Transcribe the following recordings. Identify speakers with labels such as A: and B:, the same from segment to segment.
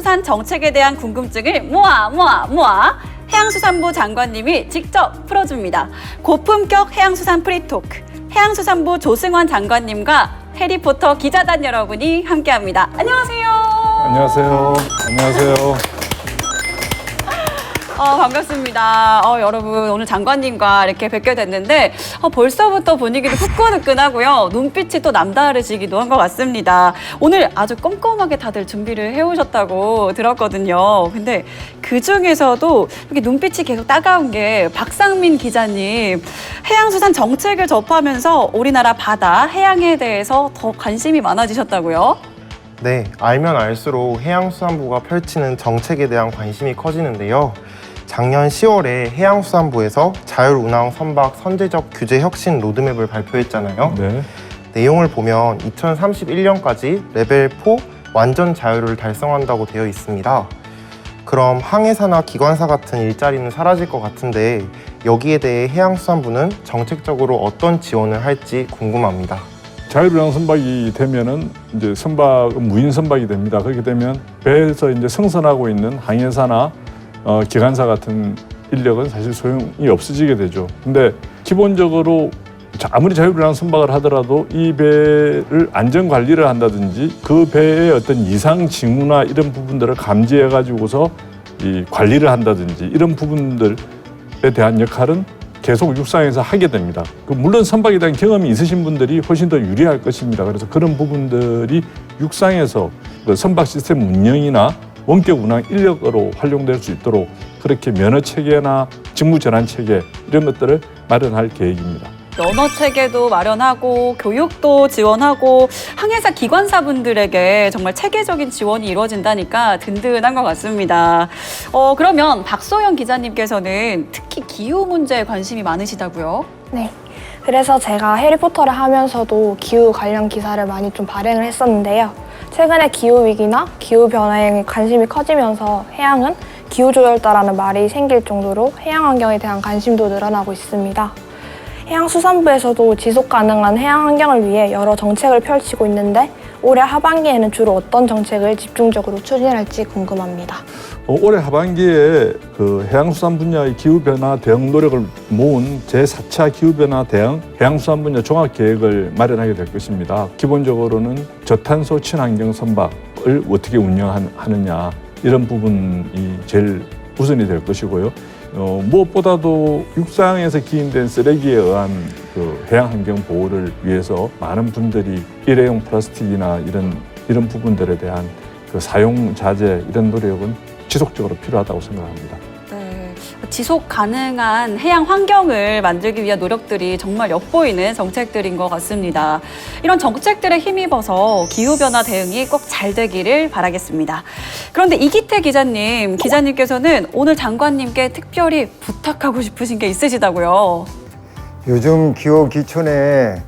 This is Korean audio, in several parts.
A: 해양수산 정책에 대한 궁금증을 모아 해양수산부 장관님이 직접 풀어줍니다. 고품격 해양수산 프리토크, 해양수산부 조승원 장관님과 해리포터 기자단 여러분이 함께합니다. 안녕하세요.
B: 안녕하세요. 안녕하세요.
A: 반갑습니다. 여러분 오늘 장관님과 이렇게 뵙게 됐는데 벌써부터 분위기도 후끈후끈하고요. 눈빛이 또 남다르시기도 한 것 같습니다. 오늘 아주 꼼꼼하게 다들 준비를 해오셨다고 들었거든요. 근데 그중에서도 이렇게 눈빛이 계속 따가운 게 박상민 기자님, 해양수산 정책을 접하면서 우리나라 바다, 해양에 대해서 더 관심이 많아지셨다고요?
C: 네, 알면 알수록 해양수산부가 펼치는 정책에 대한 관심이 커지는데요. 작년 10월에 해양수산부에서 자율운항 선박 선제적 규제 혁신 로드맵을 발표했잖아요.
B: 네.
C: 내용을 보면 2031년까지 레벨 4 완전 자율을 달성한다고 되어 있습니다. 그럼 항해사나 기관사 같은 일자리는 사라질 것 같은데 여기에 대해 해양수산부는 정책적으로 어떤 지원을 할지 궁금합니다.
B: 자율운항 선박이 되면은 이제 선박은 무인 선박이 됩니다. 그렇게 되면 배에서 이제 승선하고 있는 항해사나 기관사 같은 인력은 사실 소용이 없어지게 되죠. 근데 기본적으로 아무리 자율운항 선박을 하더라도 이 배를 안전 관리를 한다든지 그 배의 어떤 이상 징후나 이런 부분들을 감지해 가지고서 이 관리를 한다든지 이런 부분들에 대한 역할은 계속 육상에서 하게 됩니다. 물론 선박에 대한 경험이 있으신 분들이 훨씬 더 유리할 것입니다. 그래서 그런 부분들이 육상에서 그 선박 시스템 운영이나 원격 운항 인력으로 활용될 수 있도록 그렇게 면허 체계나 직무 전환 체계 이런 것들을 마련할 계획입니다.
A: 면허 체계도 마련하고 교육도 지원하고 항해사 기관사분들에게 정말 체계적인 지원이 이루어진다니까 든든한 것 같습니다. 그러면 박소영 기자님께서는 특히 기후 문제에 관심이 많으시다고요?
D: 네. 그래서 제가 해리포터를 하면서도 기후 관련 기사를 많이 좀 발행을 했었는데요. 최근에 기후위기나 기후변화에 관심이 커지면서 해양은 기후조열다라는 말이 생길 정도로 해양환경에 대한 관심도 늘어나고 있습니다. 해양수산부에서도 지속가능한 해양환경을 위해 여러 정책을 펼치고 있는데 올해 하반기에는 주로 어떤 정책을 집중적으로 추진할지 궁금합니다.
B: 올해 하반기에 그 해양수산 분야의 기후변화 대응 노력을 모은 제4차 기후변화 대응 해양수산 분야 종합계획을 마련하게 될 것입니다. 기본적으로는 저탄소 친환경 선박을 어떻게 운영하느냐 이런 부분이 제일 우선이 될 것이고요. 무엇보다도 육상에서 기인된 쓰레기에 의한 그 해양환경 보호를 위해서 많은 분들이 일회용 플라스틱이나 이런 부분들에 대한 그 사용 자제 이런 노력은 지속적으로 필요하다고 생각합니다.
A: 네, 지속 가능한 해양 환경을 만들기 위한 노력들이 정말 엿보이는 정책들인 것 같습니다. 이런 정책들에 힘입어서 기후변화 대응이 꼭 잘 되기를 바라겠습니다. 그런데 이기태 기자님께서는 오늘 장관님께 특별히 부탁하고 싶으신 게 있으시다고요?
E: 요즘 기후 기촌에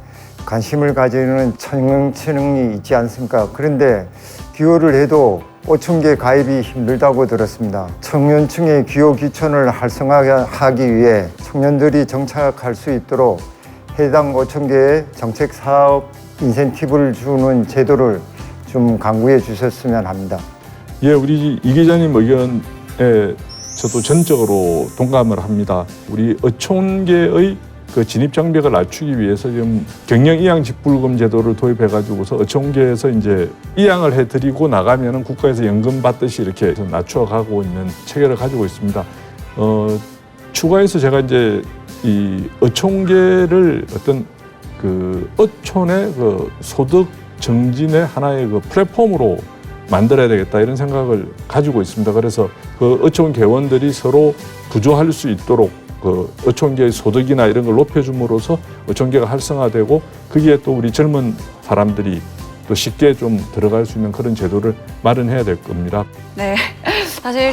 E: 관심을 가지는 청년층이 있지 않습니까? 그런데 기후를 해도 5,000개 가입이 힘들다고 들었습니다. 청년층의 기후 기촌을 활성화하기 위해 청년들이 정착할 수 있도록 해당 5,000개의 정책 사업 인센티브를 주는 제도를 좀 강구해 주셨으면 합니다.
B: 예, 우리 이 기자님 의견에 저도 전적으로 동감을 합니다. 우리 어촌계의 그 진입 장벽을 낮추기 위해서 지금 경영 이양 직불금 제도를 도입해 가지고서 어촌계에서 이제 이양을 해드리고 나가면은 국가에서 연금 받듯이 이렇게 낮춰가고 있는 체계를 가지고 있습니다. 추가해서 제가 이제 이 어촌계를 어떤 그 어촌의 그 소득 정진의 하나의 그 플랫폼으로 만들어야 되겠다 이런 생각을 가지고 있습니다. 그래서 그 어촌 계원들이 서로 부조할 수 있도록 그 어촌계의 소득이나 이런 걸 높여줌으로써 어촌계가 활성화되고 거기에 또 우리 젊은 사람들이 또 쉽게 좀 들어갈 수 있는 그런 제도를 마련해야 될 겁니다.
A: 네, 사실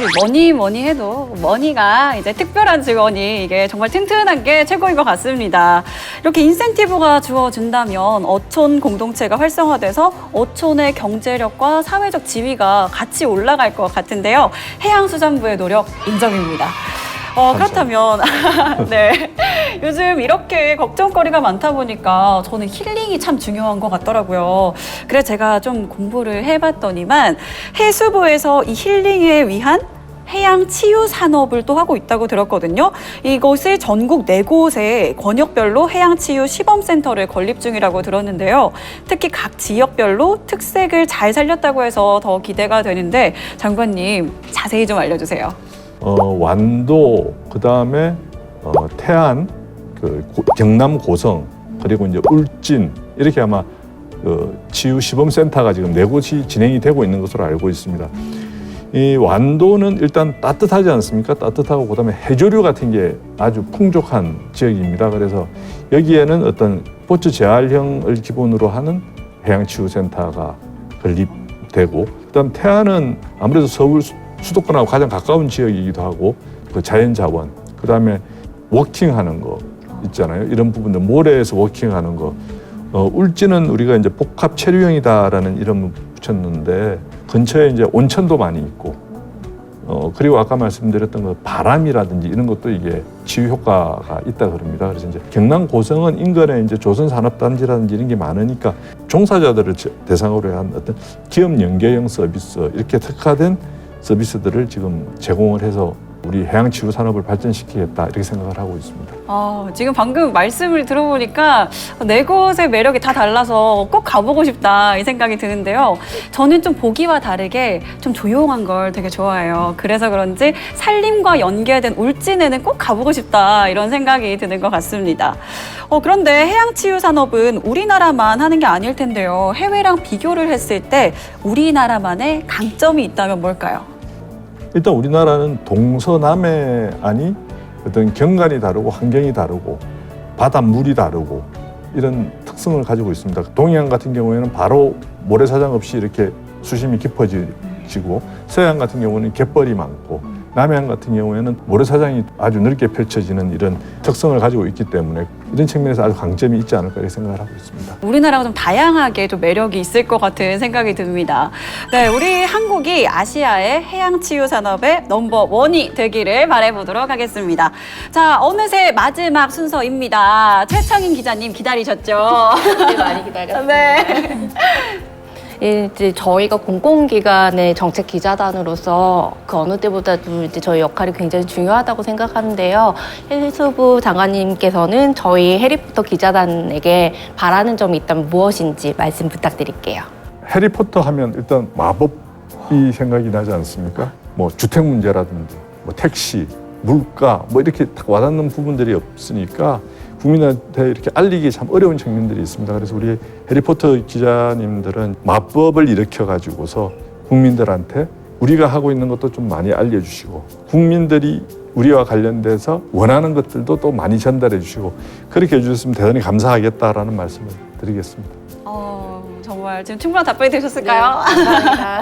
A: 뭐니 해도 머니가 이제 특별한 직원이 이게 정말 튼튼한 게 최고인 것 같습니다. 이렇게 인센티브가 주어진다면 어촌 공동체가 활성화돼서 어촌의 경제력과 사회적 지위가 같이 올라갈 것 같은데요. 해양수산부의 노력 인정입니다. 그렇다면 네, 요즘 이렇게 걱정거리가 많다 보니까 저는 힐링이 참 중요한 것 같더라고요. 그래서 제가 좀 공부를 해봤더니만 해수부에서 이 힐링에 위한 해양 치유 산업을 또 하고 있다고 들었거든요. 이것을 전국 4곳에 권역별로 해양 치유 시범센터를 건립 중이라고 들었는데요. 특히 각 지역별로 특색을 잘 살렸다고 해서 더 기대가 되는데 장관님 자세히 좀 알려주세요.
B: 완도, 그다음에 태안, 경남 고성, 그리고 이제 울진 이렇게 아마 치유 시범센터가 지금 4곳이 진행이 되고 있는 것으로 알고 있습니다. 이 완도는 일단 따뜻하지 않습니까? 따뜻하고 그다음에 해조류 같은 게 아주 풍족한 지역입니다. 그래서 여기에는 어떤 스포츠 재활형을 기본으로 하는 해양치유센터가 건립되고, 그다음 태안은 아무래도 서울 수도권하고 가장 가까운 지역이기도 하고 그 자연자원, 그다음에 워킹하는 거 있잖아요. 이런 부분들, 모래에서 워킹하는 거. 울진은 우리가 이제 복합 체류형이다라는 이름을 붙였는데 근처에 이제 온천도 많이 있고, 그리고 아까 말씀드렸던 그 바람이라든지 이런 것도 이게 치유 효과가 있다 그럽니다. 그래서 이제 경남 고성은 인근에 이제 조선산업단지라든지 이런 게 많으니까 종사자들을 대상으로 한 어떤 기업 연계형 서비스, 이렇게 특화된 서비스들을 지금 제공을 해서 우리 해양치유 산업을 발전시키겠다 이렇게 생각을 하고 있습니다.
A: 지금 방금 말씀을 들어보니까 4곳의 매력이 다 달라서 꼭 가보고 싶다 이 생각이 드는데요. 저는 좀 보기와 다르게 좀 조용한 걸 되게 좋아해요. 그래서 그런지 산림과 연계된 울진에는 꼭 가보고 싶다 이런 생각이 드는 것 같습니다. 그런데 해양치유 산업은 우리나라만 하는 게 아닐 텐데요. 해외랑 비교를 했을 때 우리나라만의 강점이 있다면 뭘까요?
B: 일단 우리나라는 동서남해안이 어떤 경관이 다르고 환경이 다르고 바닷물이 다르고 이런 특성을 가지고 있습니다. 동해안 같은 경우에는 바로 모래사장 없이 이렇게 수심이 깊어지고, 서해안 같은 경우는 갯벌이 많고, 남해안 같은 경우에는 모래사장이 아주 넓게 펼쳐지는 이런 특성을 가지고 있기 때문에 이런 측면에서 아주 강점이 있지 않을까 이렇게 생각을 하고 있습니다.
A: 우리나라가 좀 다양하게 좀 매력이 있을 것 같은 생각이 듭니다. 네, 우리 한국이 아시아의 해양치유 산업의 넘버1이 되기를 바라보도록 하겠습니다. 자, 어느새 마지막 순서입니다. 최창인 기자님 기다리셨죠?
F: 네, 많이 기다렸습니다.
A: 네.
F: 이제 저희가 공공기관의 정책 기자단으로서 그 어느 때보다도 이제 저희 역할이 굉장히 중요하다고 생각하는데요. 해수부 장관님께서는 저희 해리포터 기자단에게 바라는 점이 있다면 무엇인지 말씀 부탁드릴게요.
B: 해리포터 하면 일단 마법이 생각이 나지 않습니까? 뭐 주택 문제라든지 뭐 택시, 물가 뭐 이렇게 딱 와닿는 부분들이 없으니까 국민한테 이렇게 알리기 참 어려운 측면들이 있습니다. 그래서 우리 해리포터 기자님들은 마법을 일으켜가지고서 국민들한테 우리가 하고 있는 것도 좀 많이 알려주시고, 국민들이 우리와 관련돼서 원하는 것들도 또 많이 전달해 주시고, 그렇게 해주셨으면 대단히 감사하겠다라는 말씀을 드리겠습니다.
A: 정말 지금 충분한 답변이 되셨을까요?
F: 네, 감사합니다.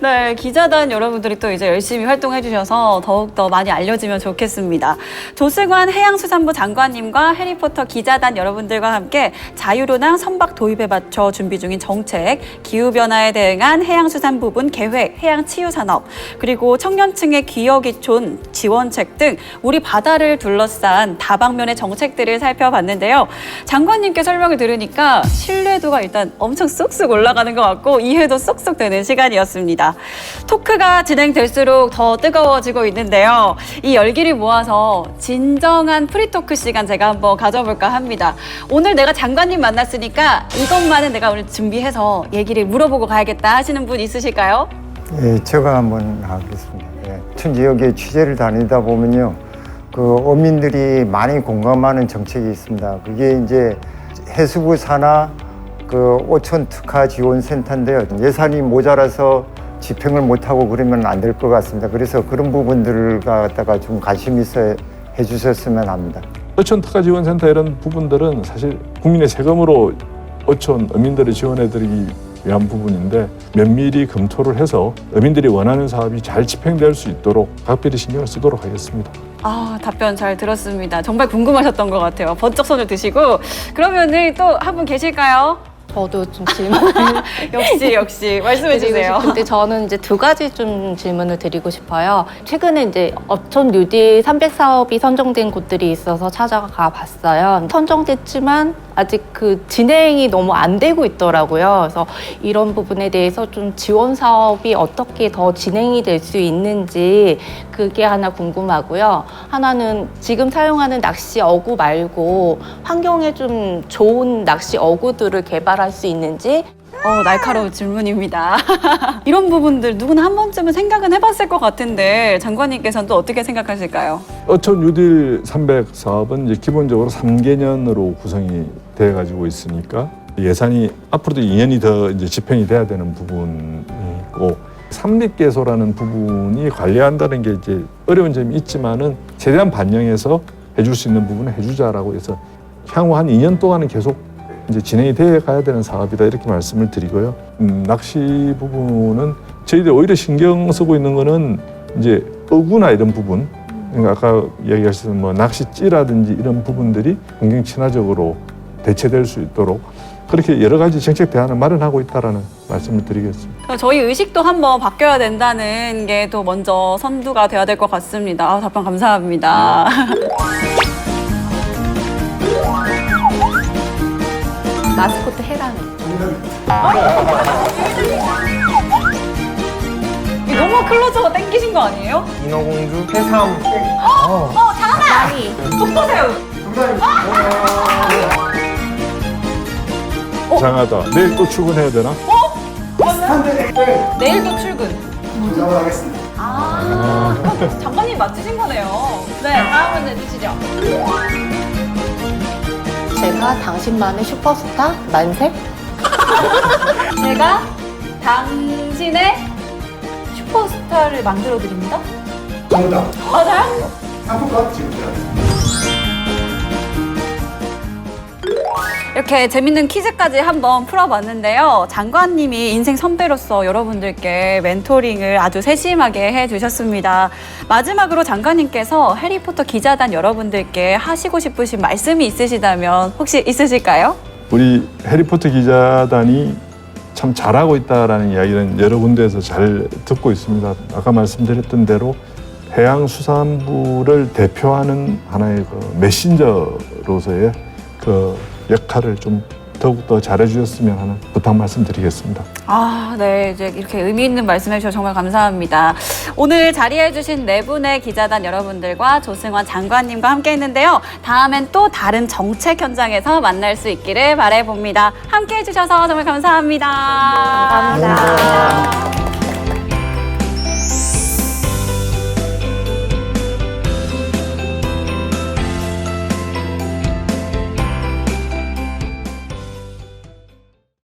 A: 네, 기자단 여러분들이 또 이제 열심히 활동해 주셔서 더욱더 많이 알려지면 좋겠습니다. 조승환 해양수산부 장관님과 해리포터 기자단 여러분들과 함께 자유로낭 선박 도입에 맞춰 준비 중인 정책, 기후변화에 대응한 해양수산부분 계획, 해양치유산업, 그리고 청년층의 기여기촌 지원책 등 우리 바다를 둘러싼 다방면의 정책들을 살펴봤는데요. 장관님께 설명을 들으니까 신뢰도가 일단 엄청 쑥쑥 올라가는 것 같고 이해도 쏙쏙 되는 시간이었습니다. 토크가 진행될수록 더 뜨거워지고 있는데요. 이 열기를 모아서 진정한 프리토크 시간 제가 한번 가져볼까 합니다. 오늘 내가 장관님 만났으니까 이것만은 내가 오늘 준비해서 얘기를 물어보고 가야겠다 하시는 분 있으실까요?
E: 예, 제가 한번 하겠습니다. 천 지역에 취재를 다니다 보면요, 그 어민들이 많이 공감하는 정책이 있습니다. 그게 이제 해수부 산하 그 오천 특화 지원센터인데요. 예산이 모자라서 집행을 못하고 그러면 안 될 것 같습니다. 그래서 그런 부분들을 갖다가 좀 관심 있어 해주셨으면 합니다.
B: 어촌 특화 지원센터 이런 부분들은 사실 국민의 세금으로 어촌 어민들을 지원해드리기 위한 부분인데 면밀히 검토를 해서 어민들이 원하는 사업이 잘 집행될 수 있도록 각별히 신경을 쓰도록 하겠습니다.
A: 답변 잘 들었습니다. 정말 궁금하셨던 것 같아요. 번쩍 손을 드시고. 그러면은 또 한 분 계실까요?
F: 저도 좀 질문을
A: 역시 말씀해 주세요.
F: 근데 저는 이제 두 가지 좀 질문을 드리고 싶어요. 최근에 이제 어촌 뉴딜 300 사업이 선정된 곳들이 있어서 찾아가 봤어요. 선정됐지만 아직 그 진행이 너무 안 되고 있더라고요. 그래서 이런 부분에 대해서 좀 지원 사업이 어떻게 더 진행이 될 수 있는지 그게 하나 궁금하고요. 하나는 지금 사용하는 낚시 어구 말고 환경에 좀 좋은 낚시 어구들을 개발할 수 있는지
A: 날카로운 질문입니다. 이런 부분들 누구나 한 번쯤은 생각은 해봤을 것 같은데 장관님께서는 또 어떻게 생각하실까요?
B: 어촌 뉴딜 300 사업은 이제 기본적으로 3개년으로 구성이 되어 가지고 있으니까 예산이 앞으로도 2년이 더 이제 집행이 돼야 되는 부분이 있고 삼립개소라는 부분이 관리한다는 게 이제 어려운 점이 있지만은 최대한 반영해서 해줄 수 있는 부분은 해주자라고 해서 향후 한 2년 동안은 계속 이제 진행이 돼 가야 되는 사업이다 이렇게 말씀을 드리고요. 낚시 부분은 저희들이 오히려 신경 쓰고 있는 거는 이제 어구나 이런 부분, 그러니까 아까 이야기하셨던 뭐 낚시찌라든지 이런 부분들이 환경 친화적으로 대체될 수 있도록 그렇게 여러 가지 정책 대안을 마련하고 있다라는 말씀을 드리겠습니다.
A: 그럼 저희 의식도 한번 바뀌어야 된다는 게 또 먼저 선두가 돼야 될 것 같습니다. 답변 감사합니다.
F: 마스코트 해라는
A: 이거 너무 클로저가 땡기신 거 아니에요?
C: 인어공주 해삼.
F: 많이
A: 속도새우.
B: 이상하다. 내일 또 출근해야 되나?
A: 내일도 출근. 그럼 장관님 맞추신 거네요. 네, 다음 문제 주시죠.
F: 제가 당신만의 슈퍼스타 만색?
A: 제가 당신의 슈퍼스타를 만들어 드립니다.
C: 정답.
A: 맞아요?
C: 상품권 지금 드렸습니다.
A: 이렇게 재밌는 퀴즈까지 한번 풀어봤는데요. 장관님이 인생 선배로서 여러분들께 멘토링을 아주 세심하게 해주셨습니다. 마지막으로 장관님께서 해리포터 기자단 여러분들께 하시고 싶으신 말씀이 있으시다면 혹시 있으실까요?
B: 우리 해리포터 기자단이 참 잘하고 있다라는 이야기는 여러 군데에서 잘 듣고 있습니다. 아까 말씀드렸던 대로 해양수산부를 대표하는 하나의 그 메신저로서의 그 역할을 좀 더욱더 잘해주셨으면 하는 부탁 말씀드리겠습니다.
A: 네. 이제 이렇게 의미 있는 말씀 해주셔서 정말 감사합니다. 오늘 자리해주신 네 분의 기자단 여러분들과 조승환 장관님과 함께 했는데요. 다음엔 또 다른 정책 현장에서 만날 수 있기를 바라봅니다. 함께 해주셔서 정말 감사합니다.
F: 감사합니다.